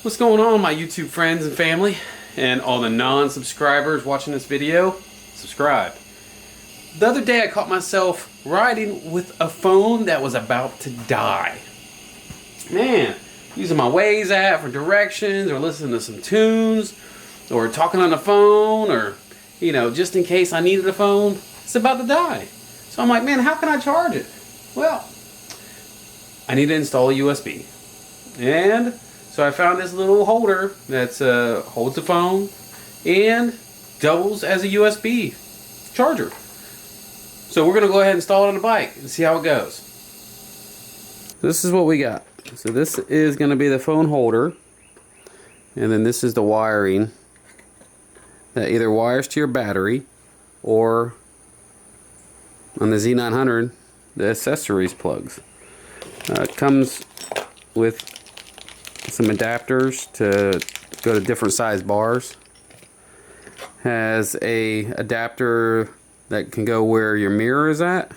What's going on, my YouTube friends and family, and all the non-subscribers watching this video? Subscribe. The other day I caught myself riding with a phone that was about to die. Man, using my Waze app for directions, or listening to some tunes, or talking on the phone, or, you know, just in case I needed a phone, it's about to die. So I'm like, man, how can I charge it? Well, I need to install a USB. And so I found this little holder that holds the phone and doubles as a USB charger. So we're going to go ahead and install it on the bike and see how it goes. This is what we got. So this is going to be the phone holder, and then this is the wiring that either wires to your battery, or on the Z900 the accessories plugs. It comes with some adapters to go to different size bars. Has a adapter that can go where your mirror is at,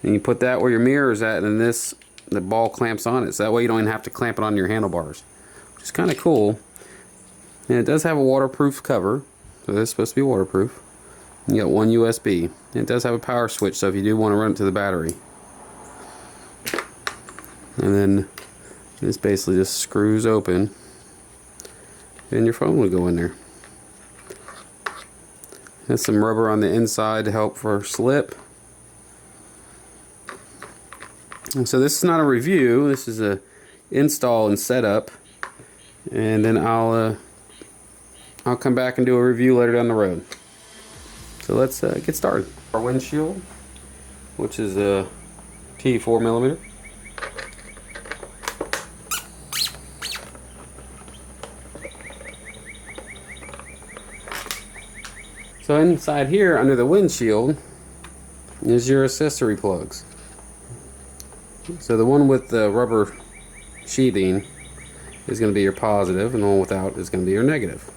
and you put that where your mirror is at, and then the ball clamps on it, so that way you don't even have to clamp it on your handlebars, which is kind of cool. And it does have a waterproof cover, so this is supposed to be waterproof. You got one USB, and it does have a power switch, so if you do want to run it to the battery. And then this basically just screws open, and your phone will go in there. Has some rubber on the inside to help for slip. And so this is not a review, this is a install and setup, and then I'll come back and do a review later down the road. So let's get started. Our windshield, which is a T4mm. So inside here, under the windshield, is your accessory plugs. So the one with the rubber sheathing is going to be your positive, and the one without is going to be your negative.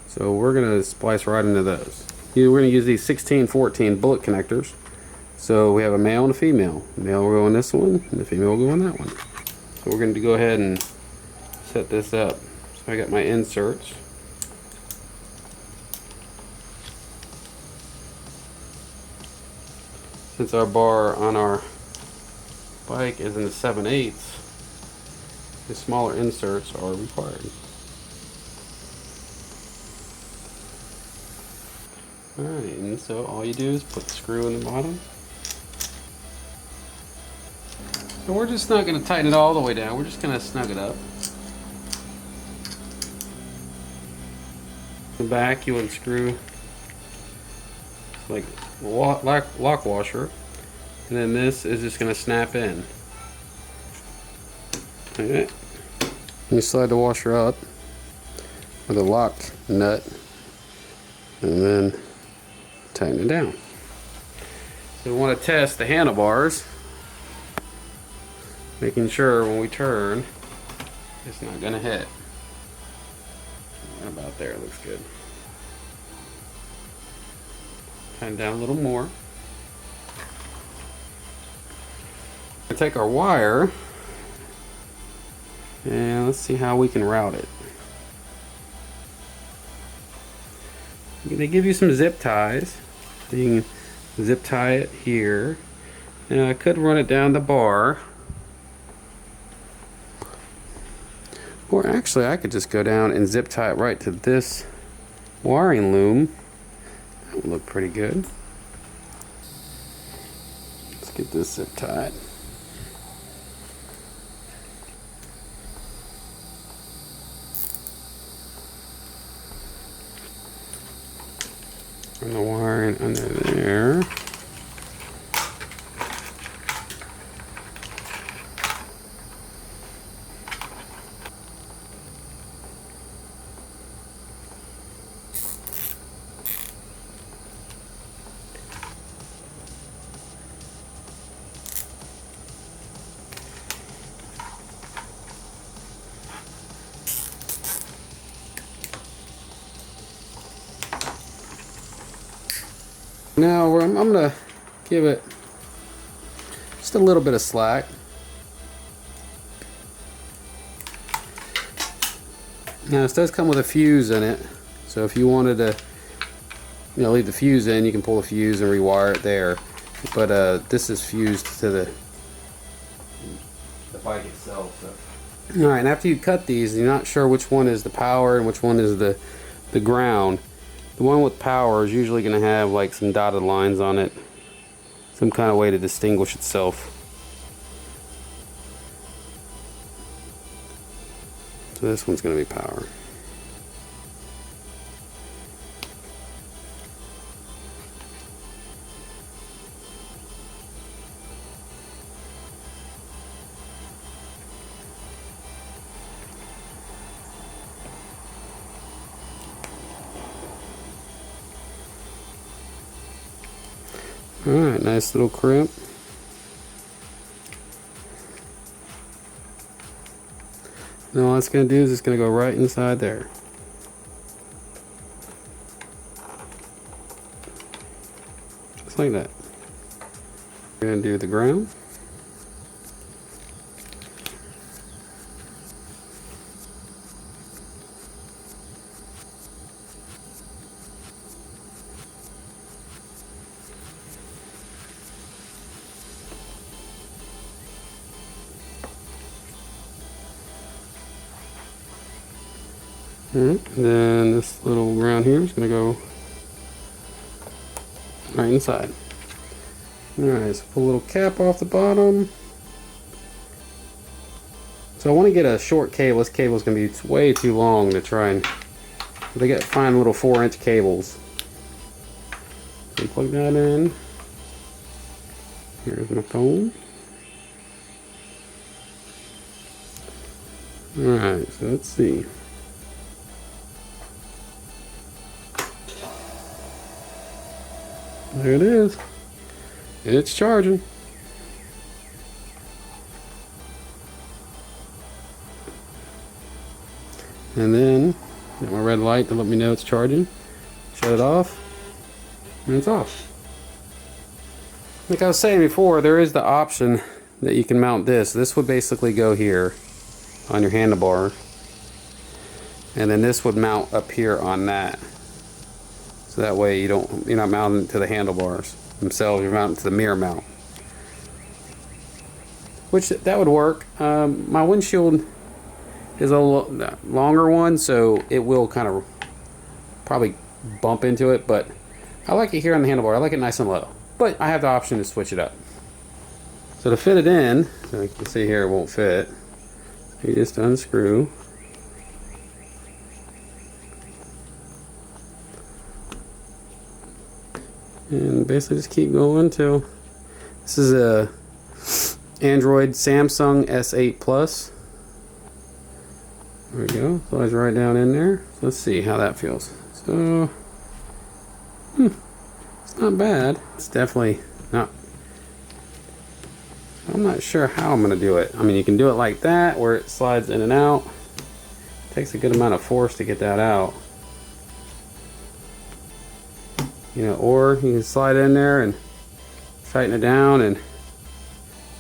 So we're going to splice right into those. We're going to use these 16-14 bullet connectors. So we have a male and a female. The male will go in this one, and the female will go in that one. So we're going to go ahead and set this up. So I got my inserts. Since our bar on our bike is in the 7/8, the smaller inserts are required. Alright, and so all you do is put the screw in the bottom. So we're just not going to tighten it all the way down, we're just going to snug it up. The back you unscrew like lock washer, and then this is just going to snap in. Okay. You slide the washer up with a lock nut, and then tighten it down. So we want to test the handlebars, making sure when we turn it's not going to hit. Right about there, looks good. Tighten down a little more. We'll take our wire and let's see how we can route it. They give you some zip ties. You can zip tie it here. And I could run it down the bar. Or actually I could just go down and zip tie it right to this wiring loom. That would look pretty good. Let's get this zip tied. And the wiring under there. Now I'm going to give it just a little bit of slack. Now this does come with a fuse in it, so if you wanted to, you know, leave the fuse in, you can pull the fuse and rewire it there. But this is fused to the bike itself. So. All right, and after you cut these, and you're not sure which one is the power and which one is the ground. The one with power is usually going to have like some dotted lines on it, some kind of way to distinguish itself. So this one's going to be power. Alright, nice little crimp. Now all it's going to do is it's going to go right inside there. Just like that. We're going to do the ground. Alright, then this little ground here is going to go right inside. Alright, so pull a little cap off the bottom. So I want to get a short cable. This cable is going to be way too long to try and... They got fine little 4-inch cables. So plug that in. Here's my phone. Alright, so let's see. There it is. It's charging. And then got my red light to let me know it's charging. Shut it off, and it's off. Like I was saying before, there is the option that you can mount this. This would basically go here on your handlebar, and then this would mount up here on that. So that way you're not mounting to the handlebars themselves, you're mounting to the mirror mount. Which that would work. My windshield is a longer one, so it will kind of probably bump into it, but I like it here on the handlebar. I like it nice and low. But I have the option to switch it up. So to fit it in, so you can see here it won't fit. You just unscrew. And basically just keep going till this is a Android Samsung S8 Plus. There we go. Slides right down in there. So let's see how that feels. So it's not bad. It's definitely not. I'm not sure how I'm going to do it. I mean, you can do it like that where it slides in and out. It takes a good amount of force to get that out. You know, or you can slide in there and tighten it down and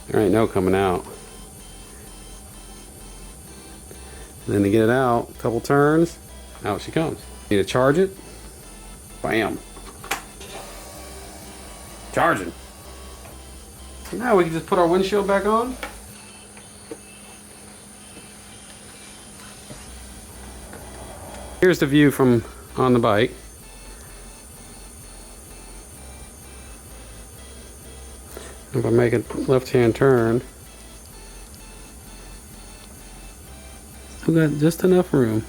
there ain't no coming out. And then to get it out, a couple turns, out she comes. Need to charge it. Bam. Charging. So now we can just put our windshield back on. Here's the view from on the bike. If I make a left-hand turn, still got just enough room.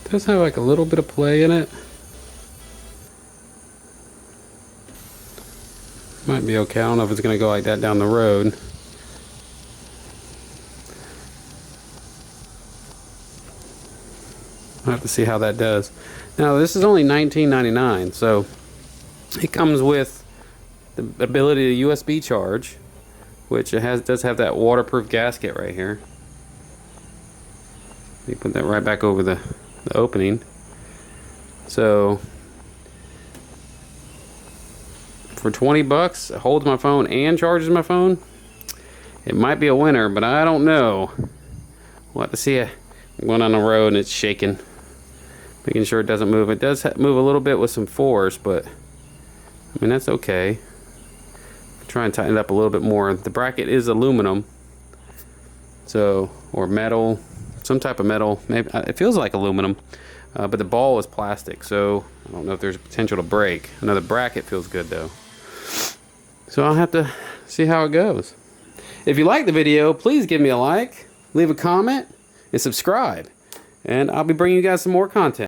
It does have like a little bit of play in it. Might be okay. I don't know if it's going to go like that down the road. I'll have to see how that does. Now this is only $19.99, so it comes with the ability to USB charge, which it does have that waterproof gasket right here. You put that right back over the opening. So for 20 bucks, it holds my phone and charges my phone. It might be a winner, but I don't know. We'll have to see it. I'm going on the road and it's shaking. Making sure it doesn't move. It does move a little bit with some force, but I mean, that's okay. Try and tighten it up a little bit more. The bracket is aluminum, so, or metal, some type of metal. Maybe it feels like aluminum, but the ball is plastic, so I don't know if there's a potential to break. I know the bracket feels good though, so I'll have to see how it goes. If you like the video, please give me a like, leave a comment, and subscribe, and I'll be bringing you guys some more content.